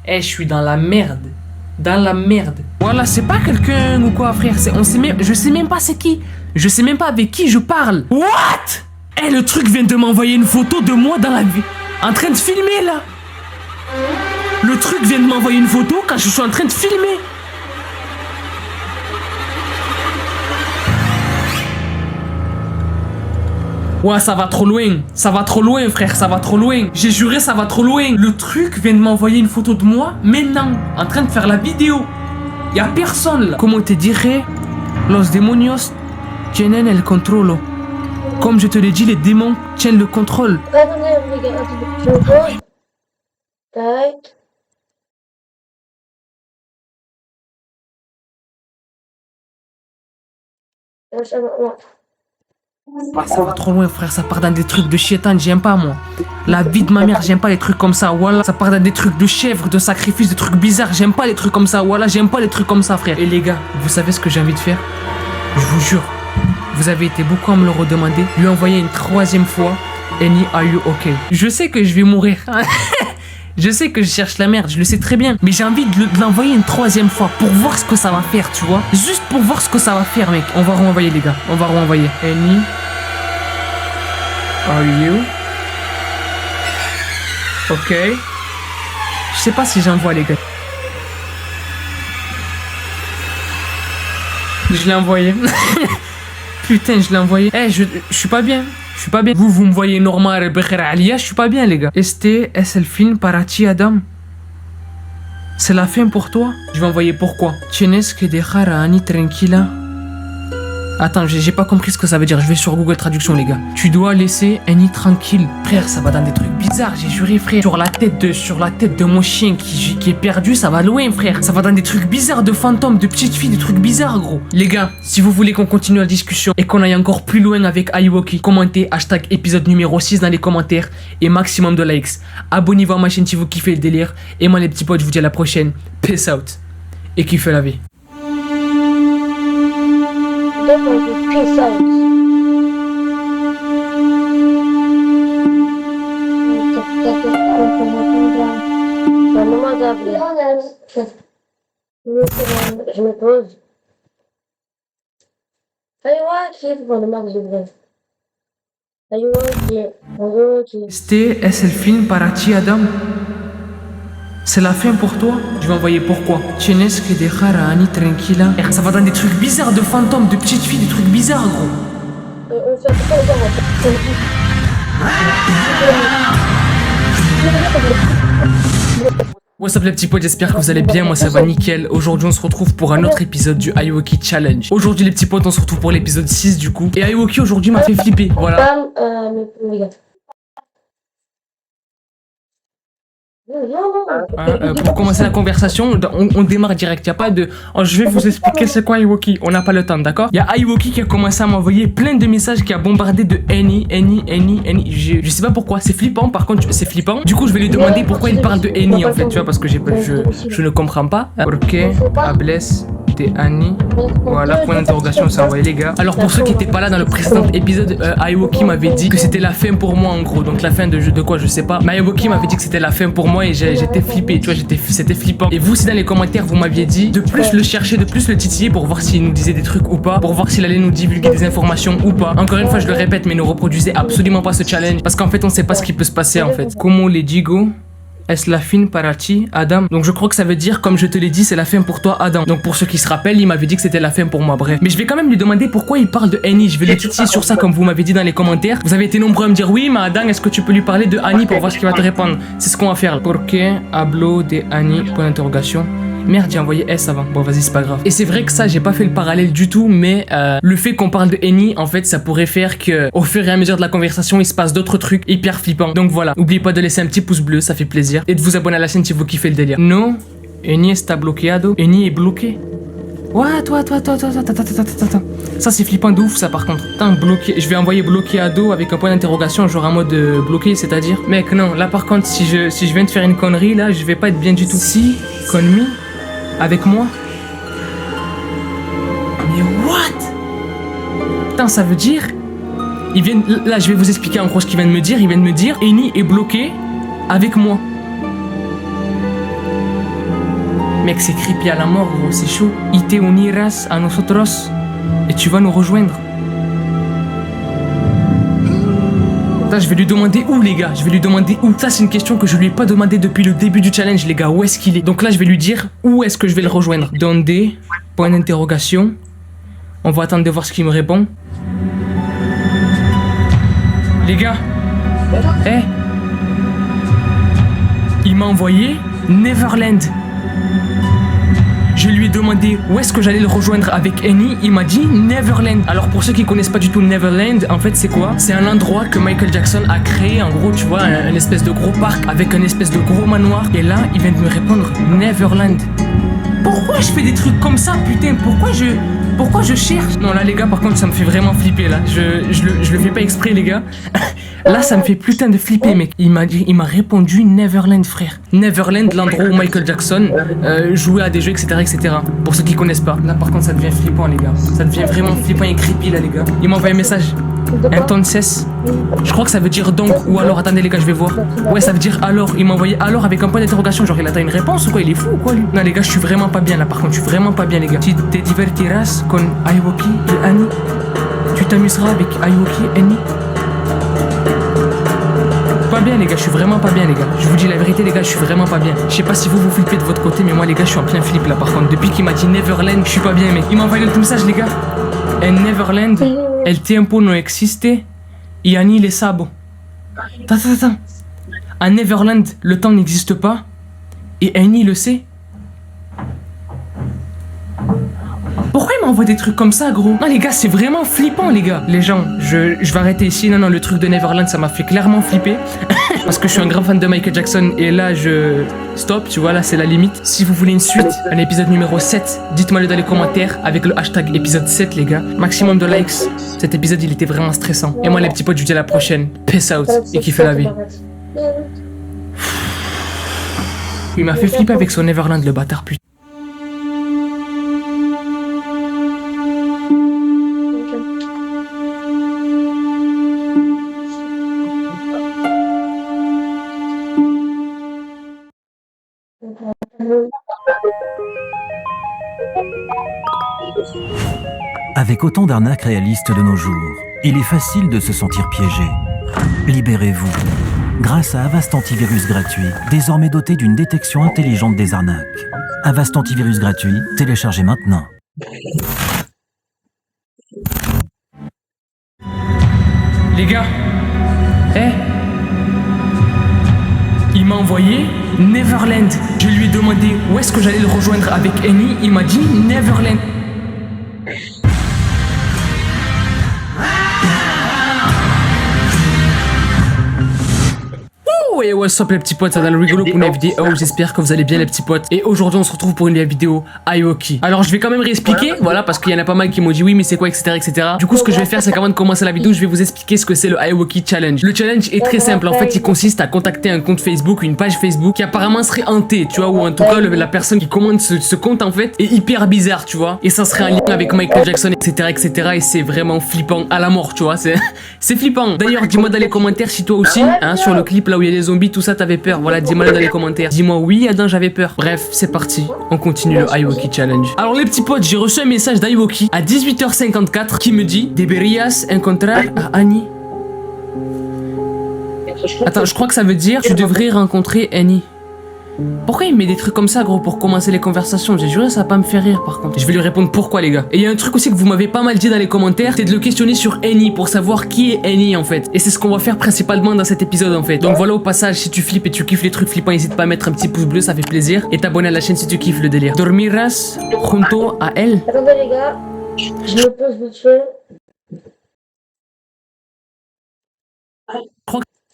Speaker 2: Eh, je suis dans la merde. Dans la merde. Voilà, c'est pas quelqu'un ou quoi, frère. Je sais même pas c'est qui. Je sais même pas avec qui je parle. What? Eh, le truc vient de m'envoyer une photo de moi dans la vie. En train de filmer, là. Le truc vient de m'envoyer une photo quand je suis en train de filmer. Ouais, ça va trop loin, frère, ça va trop loin. J'ai juré, ça va trop loin. Le truc vient de m'envoyer une photo de moi, maintenant, en train de faire la vidéo. Y'a personne là. Comment te dirais, los demonios tienen el controlo. Comme je te l'ai dit, les démons tiennent le contrôle.
Speaker 1: Attendez, les gars, attendez. Je me pose. Tac.
Speaker 2: Ah, ça va trop loin, frère, ça part dans des trucs de chétan, j'aime pas moi. La vie de ma mère, j'aime pas les trucs comme ça, voilà. Ça part dans des trucs de chèvre, de sacrifice, des trucs bizarres, j'aime pas les trucs comme ça, voilà, j'aime pas les trucs comme ça, frère. Et les gars, vous savez ce que j'ai envie de faire? Je vous jure, vous avez été beaucoup à me le redemander, lui envoyer une troisième fois, Any, are you okay? Je sais que je vais mourir. Je sais que je cherche la merde, je le sais très bien. Mais j'ai envie de l'envoyer une troisième fois pour voir ce que ça va faire, tu vois. Juste pour voir ce que ça va faire, mec. On va renvoyer, les gars. On va renvoyer. Any, are you ok? Je sais pas si j'envoie, les gars. Je l'ai envoyé. Putain, je l'ai envoyé. Eh, je suis pas bien. Je suis pas bien. Vous me voyez normal, je suis pas bien, les gars. Este es el fin para ti, Adam. C'est la fin pour toi. Je vais envoyer pourquoi. Tienes que dejar a Annie tranquila. Attends, j'ai pas compris ce que ça veut dire. Je vais sur Google Traduction, les gars. Tu dois laisser Annie tranquille. Frère, ça va dans des trucs bizarres, j'ai juré, frère. Sur la tête de mon chien qui est perdu, ça va loin, frère. Ça va dans des trucs bizarres de fantômes, de petites filles, des trucs bizarres, gros. Les gars, si vous voulez qu'on continue la discussion et qu'on aille encore plus loin avec Ayuwoki, commentez hashtag épisode numéro 6 dans les commentaires et maximum de likes. Abonnez-vous à ma chaîne si vous kiffez le délire. Et moi, les petits potes, je vous dis à la prochaine. Peace out. Et kiffez la vie.
Speaker 1: Peace out. Je me pose. Ayuwoki, pour le marque de vrai. Ayuwoki.
Speaker 2: Este es el fin para ti, Adam. C'est la fin pour toi. Je vais envoyer pourquoi. Tienes que dejar a Annie tranquila. Ça va dans des trucs bizarres de fantômes, de petites filles, des trucs bizarres, gros.
Speaker 1: On fait pas
Speaker 2: What's up les petits potes, j'espère que vous allez bien, moi ça va nickel. Aujourd'hui on se retrouve pour un autre épisode du Ayuwoki Challenge. Aujourd'hui les petits potes, on se retrouve pour l'épisode 6 du coup. Et Ayuwoki aujourd'hui m'a fait flipper, voilà.
Speaker 1: les gars.
Speaker 2: Pour commencer la conversation, on démarre direct. Y a pas de oh, je vais vous expliquer c'est quoi Ayuwoki. On n'a pas le temps, d'accord? Il y a Ayuwoki qui a commencé à m'envoyer plein de messages, qui a bombardé de Any. Je sais pas pourquoi, c'est flippant. Par contre, c'est flippant. Du coup, je vais lui demander pourquoi il parle de Any en fait, tu vois, parce que je ne comprends pas. Ok, hables de Annie. Voilà, point d'interrogation, c'est envoyé, les gars. Alors, pour ceux qui n'étaient pas là dans le précédent épisode, Ayuwoki m'avait dit que c'était la fin pour moi en gros. Donc, la fin de quoi, je sais pas. Mais Ayuwoki m'avait dit que c'était la fin pour moi et j'étais flippé, tu vois, c'était flippant. Et vous, si dans les commentaires, vous m'aviez dit de plus le chercher, de plus le titiller pour voir s'il nous disait des trucs ou pas, pour voir s'il allait nous divulguer des informations ou pas. Encore une fois, je le répète, mais ne reproduisez absolument pas ce challenge parce qu'en fait, on sait pas ce qui peut se passer en fait. Como le digo est la fin para ti, Adam? Donc je crois que ça veut dire, comme je te l'ai dit, c'est la fin pour toi, Adam. Donc pour ceux qui se rappellent, il m'avait dit que c'était la fin pour moi, bref. Mais je vais quand même lui demander pourquoi il parle de Annie. Je vais le titiller sur ça comme vous m'avez dit dans les commentaires. Vous avez été nombreux à me dire oui, mais Adam, est-ce que tu peux lui parler de Annie pour voir ce qu'il va te répondre? C'est ce qu'on va faire. Porque hablo de Annie? Point d'interrogation. Merde, j'ai envoyé S avant. Bon, vas-y, c'est pas grave. Et c'est vrai que ça, j'ai pas fait le parallèle du tout, mais le fait qu'on parle de Annie, en fait, ça pourrait faire que, au fur et à mesure de la conversation, il se passe d'autres trucs hyper flippants. Donc voilà, n'oubliez pas de laisser un petit pouce bleu, ça fait plaisir, et de vous abonner à la chaîne si vous kiffez le délire. Non, Annie está bloqueado. Annie est bloqué. What? Ça c'est flippant de ouf ça par contre. Putain, bloqué. Je vais envoyer bloqueado avec un point d'interrogation, genre en mode bloqué, c'est-à-dire. Mec, non, là par contre, si je viens de faire une connerie, là, je vais pas être bien du tout. Si, connerie. Avec moi? Mais what? Putain, ça veut dire... Là, je vais vous expliquer en gros ce qu'il vient de me dire. Il vient de me dire, Annie est bloqué avec moi. Mec, c'est creepy à la mort, gros, c'est chaud. Y te unirás a nosotros. Et tu vas nous rejoindre. Là, je vais lui demander où, les gars. Je vais lui demander où. Ça, c'est une question que je lui ai pas demandé depuis le début du challenge, les gars. Où est-ce qu'il est? Donc là, je vais lui dire où est-ce que je vais le rejoindre. Donde? Point d'interrogation. On va attendre de voir ce qu'il me répond. Les gars. Il m'a envoyé Neverland. Je lui ai demandé où est-ce que j'allais le rejoindre avec Annie, il m'a dit Neverland. Alors pour ceux qui connaissent pas du tout Neverland, en fait c'est quoi? C'est un endroit que Michael Jackson a créé, en gros tu vois, un espèce de gros parc avec un espèce de gros manoir. Et là, il vient de me répondre Neverland. Pourquoi je fais des trucs comme ça, putain? Pourquoi je cherche? Non là les gars, par contre ça me fait vraiment flipper là. Je le fais pas exprès les gars. Là ça me fait putain de flipper mec. Il m'a répondu Neverland frère. Neverland, l'endroit où Michael Jackson jouait à des jeux etc. Pour ceux qui connaissent pas. Là par contre ça devient flippant les gars. Ça devient vraiment flippant et creepy là les gars. Il m'a envoyé un message. Entonces. Je crois que ça veut dire donc ou alors. Attendez les gars, je vais voir. Ouais, ça veut dire alors. Il m'a envoyé alors avec un point d'interrogation. Genre il attend une réponse ou quoi? Il est fou ou quoi lui? Non les gars, je suis vraiment pas bien là. Par contre, je suis vraiment pas bien les gars. Tu te divertiras con Ayoki et Annie. Tu t'amuseras avec Ayoki et Annie. Pas bien les gars, je suis vraiment pas bien les gars. Je vous dis la vérité les gars, je suis vraiment pas bien. Je sais pas si vous flippez de votre côté, mais moi les gars, je suis en plein flip là par contre. Depuis qu'il m'a dit Neverland, je suis pas bien mec. Il m'a envoyé le message les gars. En Neverland, el tiempo no existe y Annie le sabo. Attends. À Neverland, le temps n'existe pas et Annie le sait. Pourquoi il m'envoie des trucs comme ça, gros? Non, les gars, c'est vraiment flippant, les gars. Les gens, je vais arrêter ici. Non, le truc de Neverland, ça m'a fait clairement flipper. Parce que je suis un grand fan de Michael Jackson. Et là, je stop, tu vois, là, c'est la limite. Si vous voulez une suite, un épisode numéro 7, dites-moi-le dans les commentaires avec le hashtag épisode 7, les gars. Maximum de likes. Cet épisode, il était vraiment stressant. Et moi, les petits potes, je vous dis à la prochaine. Peace out. Et kiffez la vie. Il m'a fait flipper avec son Neverland, le bâtard, putain.
Speaker 3: Avec autant d'arnaques réalistes de nos jours, il est facile de se sentir piégé. Libérez-vous. Grâce à Avast Antivirus gratuit, désormais doté d'une détection intelligente des arnaques. Avast Antivirus gratuit, téléchargez maintenant.
Speaker 2: Les gars, il m'a envoyé Neverland. Je lui ai demandé où est-ce que j'allais le rejoindre avec Annie. Il m'a dit Neverland. Et what's up les petits potes, c'est dans le rigolo pour une vidéo. J'espère que vous allez bien les petits potes. Et aujourd'hui on se retrouve pour une vidéo Ayoki. Alors je vais quand même réexpliquer, voilà, parce qu'il y en a pas mal qui m'ont dit oui mais c'est quoi etc. Du coup ce que je vais faire c'est qu'avant de commencer la vidéo je vais vous expliquer ce que c'est le Ayoki Challenge. Le challenge est très simple, en fait il consiste à contacter un compte Facebook, une page Facebook qui apparemment serait hantée, tu vois, ou en tout cas la personne qui commande ce compte en fait est hyper bizarre, tu vois. Et ça serait un lien avec Michael Jackson etc. Et c'est vraiment flippant à la mort, tu vois, c'est flippant. D'ailleurs dis-moi dans les commentaires si toi aussi, hein, sur le clip là où il y a les zombies, tout ça t'avais peur, voilà, dis-moi dans les commentaires. Dis-moi oui Adam j'avais peur. Bref, c'est parti, on continue le Ayoki Challenge. Alors les petits potes, j'ai reçu un message d'Ayoki à 18h54 qui me dit Deberías encontrar a Annie. Attends, je crois que ça veut dire tu devrais rencontrer Annie. Pourquoi il met des trucs comme ça, gros, pour commencer les conversations? J'ai juré, ça va pas me faire rire, par contre. Je vais lui répondre pourquoi, les gars. Et il y a un truc aussi que vous m'avez pas mal dit dans les commentaires, c'est de le questionner sur Annie, pour savoir qui est Annie, en fait. Et c'est ce qu'on va faire principalement dans cet épisode, en fait. Donc voilà, au passage, si tu flippes et tu kiffes les trucs flippants, n'hésite pas à mettre un petit pouce bleu, ça fait plaisir. Et t'abonner à la chaîne si tu kiffes le délire. Dormiras junto a elle.
Speaker 1: Attendez les gars, je me pose vite fait.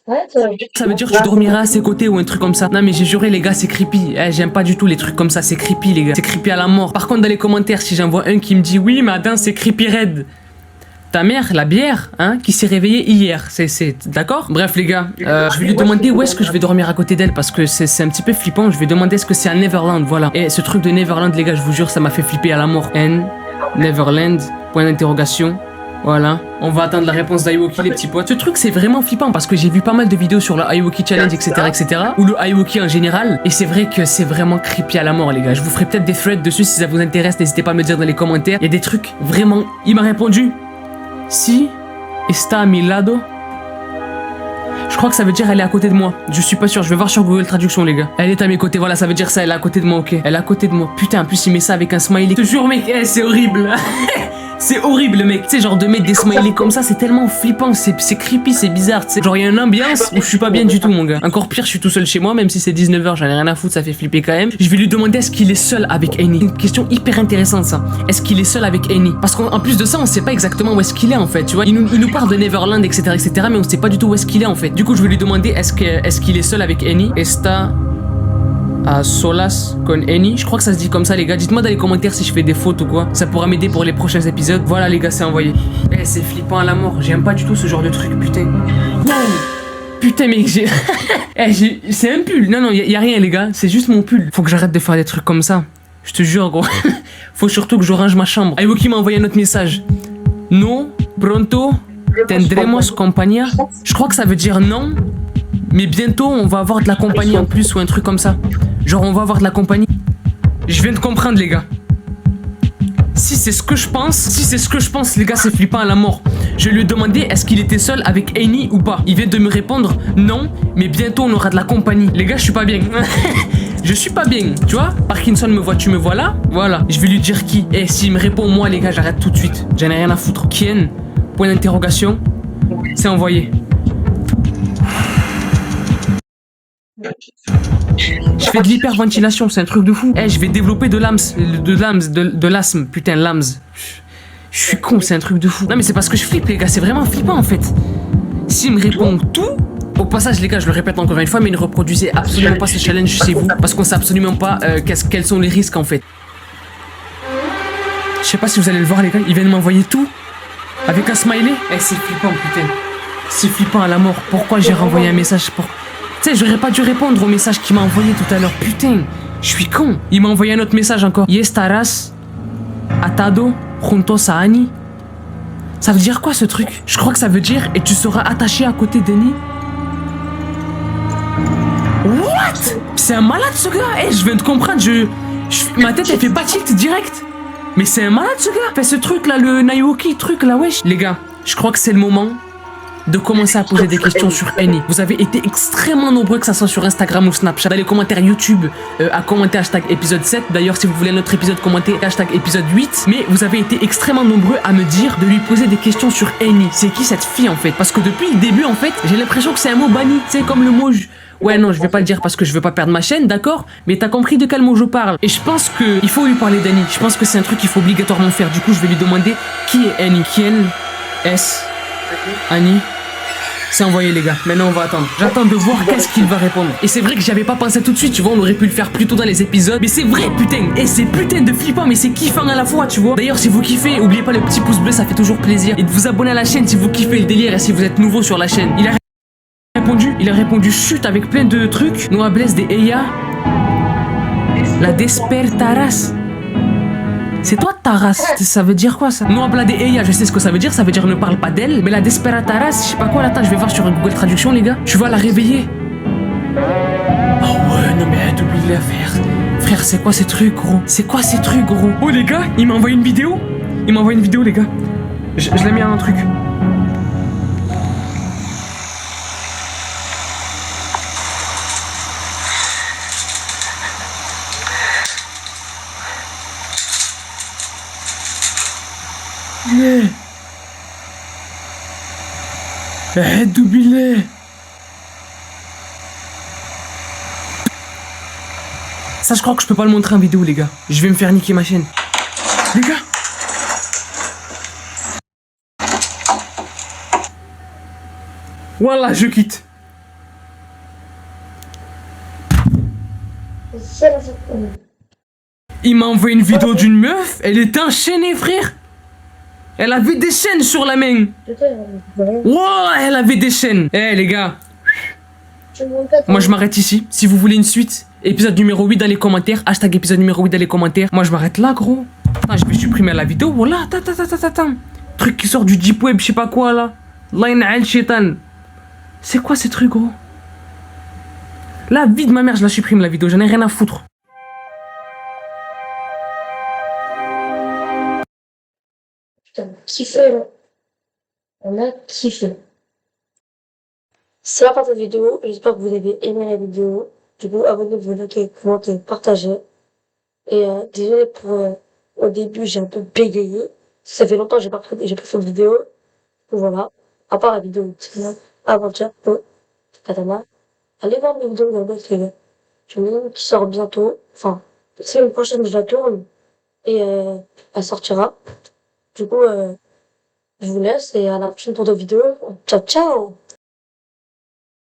Speaker 1: Ouais,
Speaker 2: Ça veut dire que tu dormiras à ses côtés ou un truc comme ça. Non mais j'ai juré les gars, c'est creepy. J'aime pas du tout les trucs comme ça, c'est creepy les gars. C'est creepy à la mort. Par contre dans les commentaires, si j'en vois un qui me dit oui mais attends c'est creepy red. Ta mère, la bière, hein, qui s'est réveillée hier, c'est d'accord? Bref les gars, je vais lui demander où est-ce que je vais dormir à côté d'elle parce que c'est un petit peu flippant. Je vais demander est-ce que c'est à Neverland, voilà. Et ce truc de Neverland les gars, je vous jure, ça m'a fait flipper à la mort. Neverland, point d'interrogation. Voilà, on va attendre la réponse d'Ayoki les petits potes. Ce truc c'est vraiment flippant parce que j'ai vu pas mal de vidéos sur le Ayoki Challenge etc ou le Ayoki en général. Et c'est vrai que c'est vraiment creepy à la mort les gars. Je vous ferai peut-être des threads dessus si ça vous intéresse, n'hésitez pas à me dire dans les commentaires. Il y a des trucs vraiment... Il m'a répondu si está a mi lado. Je crois que ça veut dire elle est à côté de moi. Je suis pas sûr, je vais voir sur Google Traduction les gars. Elle est à mes côtés, voilà ça veut dire ça, elle est à côté de moi, ok. Elle est à côté de moi. Putain en plus il met ça avec un smiley. Je te jure mec, c'est horrible. C'est horrible mec, tu sais genre de mettre des smileys comme ça c'est tellement flippant, c'est creepy, c'est bizarre, tu sais. Genre il y a une ambiance où je suis pas bien du tout mon gars. Encore pire, je suis tout seul chez moi même si c'est 19h, j'en ai rien à foutre, ça fait flipper quand même. Je vais lui demander est-ce qu'il est seul avec Annie. Une question hyper intéressante ça. Est-ce qu'il est seul avec Annie? Parce qu'en plus de ça on sait pas exactement où est-ce qu'il est en fait, tu vois. Il nous parle de Neverland etc mais on sait pas du tout où est-ce qu'il est en fait. Du coup je vais lui demander est-ce qu'il est seul avec Annie. Está à solas con Annie. Je crois que ça se dit comme ça les gars. Dites-moi dans les commentaires si je fais des fautes ou quoi. Ça pourra m'aider pour les prochains épisodes. Voilà les gars, c'est envoyé. C'est flippant à la mort. J'aime pas du tout ce genre de truc, putain. Wow. Putain mec, j'ai... c'est un pull. Non, y a rien les gars. C'est juste mon pull. Faut que j'arrête de faire des trucs comme ça. Je te jure gros. Faut surtout que je range ma chambre. Ayoki m'a envoyé un autre message. No, pronto, tendremos compañía. Je crois que ça veut dire non. Mais bientôt on va avoir de la compagnie en plus ou un truc comme ça. Genre on va avoir de la compagnie. Je viens de comprendre les gars. Si c'est ce que je pense, les gars c'est flippant à la mort. Je lui ai demandé est-ce qu'il était seul avec Annie ou pas. Il vient de me répondre non, mais bientôt on aura de la compagnie. Les gars je suis pas bien. Je suis pas bien, tu vois. Parkinson me voit, tu me vois là. Voilà, je vais lui dire qui. Et s'il me répond moi les gars j'arrête tout de suite. J'en ai rien à foutre. Kien, point d'interrogation. C'est envoyé. Je fais de l'hyperventilation, c'est un truc de fou. Je vais développer de l'asthme, putain, l'AMS. Je suis con, c'est un truc de fou. Non mais c'est parce que je flippe les gars, c'est vraiment flippant en fait. S'il me répond tout, au passage les gars, je le répète encore une fois, mais ne reproduisez absolument pas ce challenge chez vous, parce qu'on sait absolument pas quels sont les risques en fait. Je sais pas si vous allez le voir les gars, il vient de m'envoyer tout avec un smiley. C'est flippant putain. C'est flippant à la mort. Pourquoi j'ai renvoyé un message pour... Tu sais, j'aurais pas dû répondre au message qu'il m'a envoyé tout à l'heure. Putain, je suis con. Il m'a envoyé un autre message encore. Y estarás atado juntos a Annie. Ça veut dire quoi ce truc? Je crois que ça veut dire et tu seras attaché à côté d'Annie. What? C'est un malade ce gars. Je viens de comprendre. Ma tête elle fait pas tilt direct. Mais c'est un malade ce gars. Fait ce truc là, le Naoki truc là, wesh. Les gars, je crois que c'est le moment de commencer à poser des questions sur Annie. Vous avez été extrêmement nombreux, que ça soit sur Instagram ou Snapchat, dans les commentaires YouTube, à commenter hashtag épisode 7. D'ailleurs, si vous voulez un autre épisode, commentez hashtag épisode 8. Mais vous avez été extrêmement nombreux à me dire de lui poser des questions sur Annie. C'est qui cette fille en fait? Parce que depuis le début en fait, j'ai l'impression que c'est un mot banni. C'est comme le mot... Ouais non, je vais pas le dire parce que je veux pas perdre ma chaîne, d'accord? Mais t'as compris de quel mot je parle. Et je pense que il faut lui parler d'Annie. Je pense que c'est un truc qu'il faut obligatoirement faire. Du coup, je vais lui demander qui est Annie. Kien S Annie. C'est envoyé les gars, maintenant on va attendre. J'attends de voir qu'est-ce qu'il va répondre. Et c'est vrai que j'avais pas pensé tout de suite, tu vois, on aurait pu le faire plus tôt dans les épisodes. Mais c'est vrai putain, et c'est putain de flippant, mais c'est kiffant à la fois, tu vois. D'ailleurs si vous kiffez, oubliez pas le petit pouce bleu, ça fait toujours plaisir. Et de vous abonner à la chaîne si vous kiffez le délire et si vous êtes nouveau sur la chaîne. Il a répondu chute avec plein de trucs. No hables de ella. La despertarás. C'est toi Taras, ça veut dire quoi ça? No habla de ella, je sais ce que ça veut dire ne parle pas d'elle. Mais la desperataras, je sais pas quoi, attends, je vais voir sur Google Traduction les gars. Tu vas la réveiller. Oh ouais, non mais t'oublies de la faire. Frère, c'est quoi ces trucs gros? C'est quoi ces trucs gros? Oh les gars, il m'a envoyé une vidéo. Les gars. Je l'ai mis à un truc. بالله أعوذ بالله. Ça, je crois que je peux pas le montrer en vidéo, les gars. Je vais me faire niquer ma chaîne. Les gars. Voilà, je quitte.
Speaker 1: C'est la faute.
Speaker 2: Il m'a envoyé une vidéo d'une meuf. Elle était enchaînée, frère. Elle avait des chaînes sur la main. Wow, elle avait des chaînes. Eh, les gars. Moi, je m'arrête ici. Si vous voulez une suite, épisode numéro 8 dans les commentaires. Hashtag épisode numéro 8 dans les commentaires. Moi, je m'arrête là, gros. Attends, je vais supprimer la vidéo. Voilà, attends. Truc qui sort du deep web, je sais pas quoi, là. Line al shaitan. C'est quoi ces trucs, gros? La vie de ma mère, je la supprime, la vidéo. J'en ai rien à foutre.
Speaker 1: Putain, kiffé, là. On a kiffé. C'est la fin de cette vidéo. J'espère que vous avez aimé la vidéo. Du coup, abonnez-vous, likez, commentez, partagez. Et désolé pour au début, j'ai un peu bégayé. Ça fait longtemps que j'ai pas fait de vidéo. Donc voilà. À part la vidéo avant-hier, katana. Allez voir mes vidéos dans d'autres vidéos. J'en ai une qui sort bientôt. Enfin, c'est une prochaine, je la tourne. Et elle sortira. Du coup, je vous laisse et à la prochaine pour d'autres vidéos. Ciao, ciao!